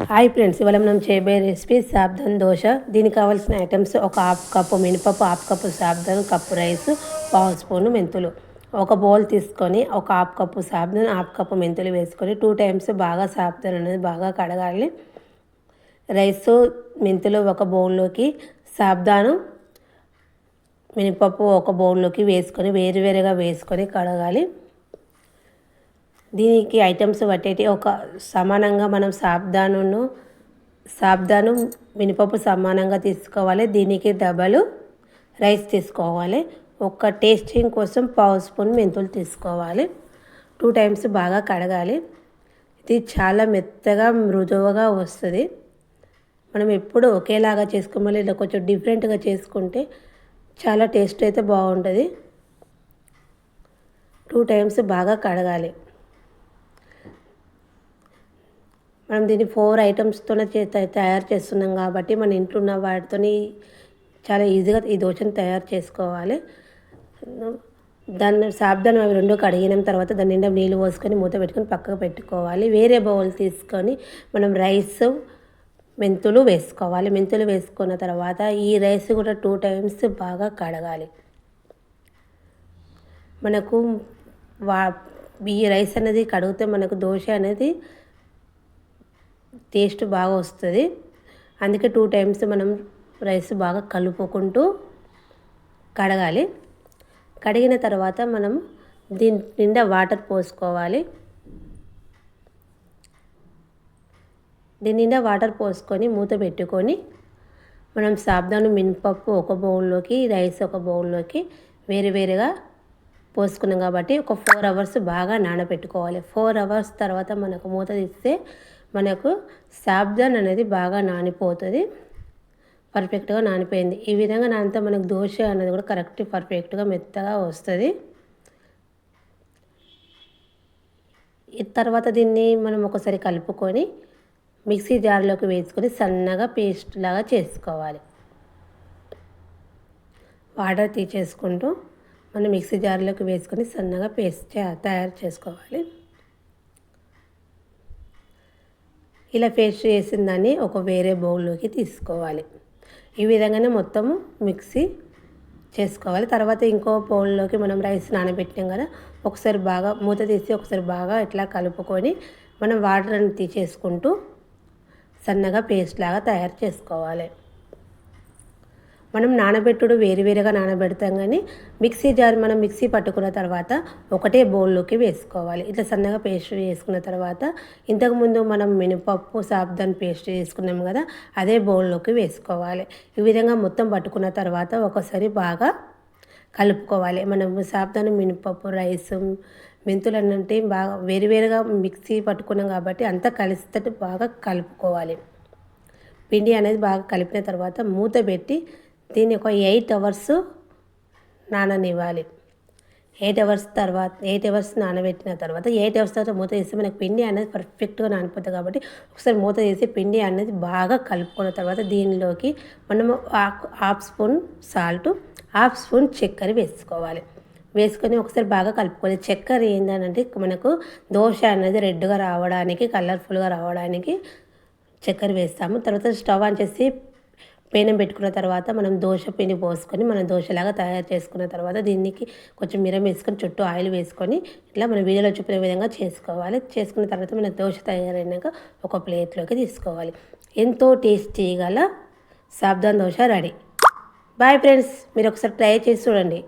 Hi friends, ఇవాళ మనం చేయబోయే రెసిపీ సాబ్దాన్ దోశ. దీనికి కావాల్సిన ఐటమ్స్: ఒక హాఫ్ కప్పు మినపప్పు, half cup sabudana, cup rice, పావు స్పూను మెంతులు. ఒక బౌల్ తీసుకొని ఒక half cup sabudana, half cup మెంతులు వేసుకొని 2 టైమ్స్ బాగా సాబ్దాన్ అనేది బాగా కడగాలి. రైస్, మెంతులు ఒక బౌల్లోకి, సాబ్దాను, మినపప్పు ఒక బౌల్లోకి వేసుకొని వేరువేరుగా వేసుకొని కడగాలి. దీనికి ఐటమ్స్ బట్టేటి ఒక సమానంగా మనం సాబ్దాను మినపప్పు సమానంగా తీసుకోవాలి. దీనికి డబల్ రైస్ తీసుకోవాలి. ఒక టేస్టింగ్ కోసం పావు స్పూన్ మెంతులు తీసుకోవాలి. 2 టైమ్స్ బాగా కడగాలి. ఇది చాలా మెత్తగా మృదువుగా వస్తుంది. మనం ఎప్పుడు ఒకేలాగా చేసుకోవాలి, ఇలా కొంచెం డిఫరెంట్గా చేసుకుంటే చాలా టేస్ట్ అయితే బాగుంటుంది. 2 టైమ్స్ బాగా కడగాలి. మనం దీన్ని 4 ఐటమ్స్తోనే తయారు చేస్తున్నాం కాబట్టి మన ఇంట్లో ఉన్న వాటితో చాలా ఈజీగా ఈ దోశను తయారు చేసుకోవాలి. దాన్ని సాబ్దాను అవి 2 కడిగిన తర్వాత దాని నిండా నీళ్ళు పోసుకొని మూత పెట్టుకొని పక్కకు పెట్టుకోవాలి. వేరే బౌల్ తీసుకొని మనం రైస్, మెంతులు వేసుకోవాలి. మెంతులు వేసుకున్న తర్వాత ఈ రైస్ కూడా 2 టైమ్స్ బాగా కడగాలి. మనకు ఈ రైస్ అనేది కడిగితే మనకు దోశ అనేది టేస్ట్ బాగా వస్తుంది. అందుకే 2 టైమ్స్ మనం రైస్ బాగా కలుపుకుంటూ కడగాలి. కడిగిన తర్వాత మనం దీని నిండా వాటర్ పోసుకోవాలి. దీని నిండా వాటర్ పోసుకొని మూత పెట్టుకొని మనం సాబ్దాను మినపప్పు ఒక బౌల్లోకి, రైస్ ఒక బౌల్లోకి వేరువేరుగా పోసుకున్నాం కాబట్టి ఒక 4 అవర్స్ బాగా నానబెట్టుకోవాలి. 4 అవర్స్ తర్వాత మనకు మూత తీస్తే మనకు సాబ్దాన్ అనేది బాగా నానిపోతుంది. పర్ఫెక్ట్గా నానిపోయింది. ఈ విధంగా నానితే మనకు దోశ అనేది కూడా కరెక్ట్ పర్ఫెక్ట్గా మెత్తగా వస్తుంది. ఈ తర్వాత దీన్ని మనం ఒకసారి కలుపుకొని మిక్సీ జార్లోకి వేసుకొని సన్నగా పేస్ట్ లాగా చేసుకోవాలి. వాటర్ తీసేసుకుంటూ మనం మిక్సీ జార్లోకి వేసుకొని సన్నగా పేస్ట్ తయారు చేసుకోవాలి. ఇలా పేస్ట్ చేసిన దాన్ని ఒక వేరే బౌల్లోకి తీసుకోవాలి. ఈ విధంగానే మొత్తము మిక్సీ చేసుకోవాలి. తర్వాత ఇంకో బౌల్లోకి మనం రైస్ నానబెట్టినాం కదా, ఒకసారి బాగా మూత తీసి ఒకసారి బాగా ఇట్లా కలుపుకొని మనం వాటర్ అని తీసేసుకుంటూ సన్నగా పేస్ట్ లాగా తయారు చేసుకోవాలి. మనం నానబెట్టుడు వేరువేరుగా నానబెడతాం, కానీ మిక్సీ జార్ మనం మిక్సీ పట్టుకున్న తర్వాత ఒకటే బౌల్లోకి వేసుకోవాలి. ఇట్లా సన్నగా పేస్ట్ చేసుకున్న తర్వాత ఇంతకుముందు మనం మినపప్పు సాబ్దాన్ పేస్ట్ చేసుకున్నాం కదా, అదే బౌల్లోకి వేసుకోవాలి. ఈ విధంగా మొత్తం పట్టుకున్న తర్వాత ఒకసారి బాగా కలుపుకోవాలి. మనం సాబ్దాన్ మినపప్పు, రైస్, మెంతులు అన్నంటే బాగా వేరువేరుగా మిక్సీ పట్టుకున్నాం కాబట్టి అంతా కలిసేటట్టు బాగా కలుపుకోవాలి. పిండి అనేది బాగా కలిపిన తర్వాత మూత పెట్టి దీన్ని ఒక 8 అవర్స్ నాననివ్వాలి. 8 అవర్స్ నానబెట్టిన తర్వాత 8 అవర్స్ తర్వాత మూత తీసి మనకు పిండి అనేది పర్ఫెక్ట్గా నానిపోతుంది కాబట్టి ఒకసారి మూత తీసి పిండి అనేది బాగా కలుపుకున్న తర్వాత దీనిలోకి మనము half spoon salt, half spoon చక్కెర వేసుకోవాలి. వేసుకొని ఒకసారి బాగా కలుపుకోవాలి. చక్కెర ఏంటంటే మనకు దోశ అనేది రెడ్గా రావడానికి, కలర్ఫుల్గా రావడానికి చక్కెర వేస్తాము. తర్వాత స్టవ్ ఆన్ చేసి పేనం పెట్టుకున్న తర్వాత మనం దోశ పిండి పోసుకొని మనం దోశలాగా తయారు చేసుకున్న తర్వాత దీనికి కొంచెం మిరం వేసుకొని చుట్టూ ఆయిల్ వేసుకొని ఇట్లా మన వీడియోలో చూపిన విధంగా చేసుకోవాలి. చేసుకున్న తర్వాత మన దోశ తయారైనాక ఒక ప్లేట్లోకి తీసుకోవాలి. ఎంతో టేస్టీ గల sabudana dosa ready. Bye friends, మీరు ఒకసారి ట్రై చేసి చూడండి.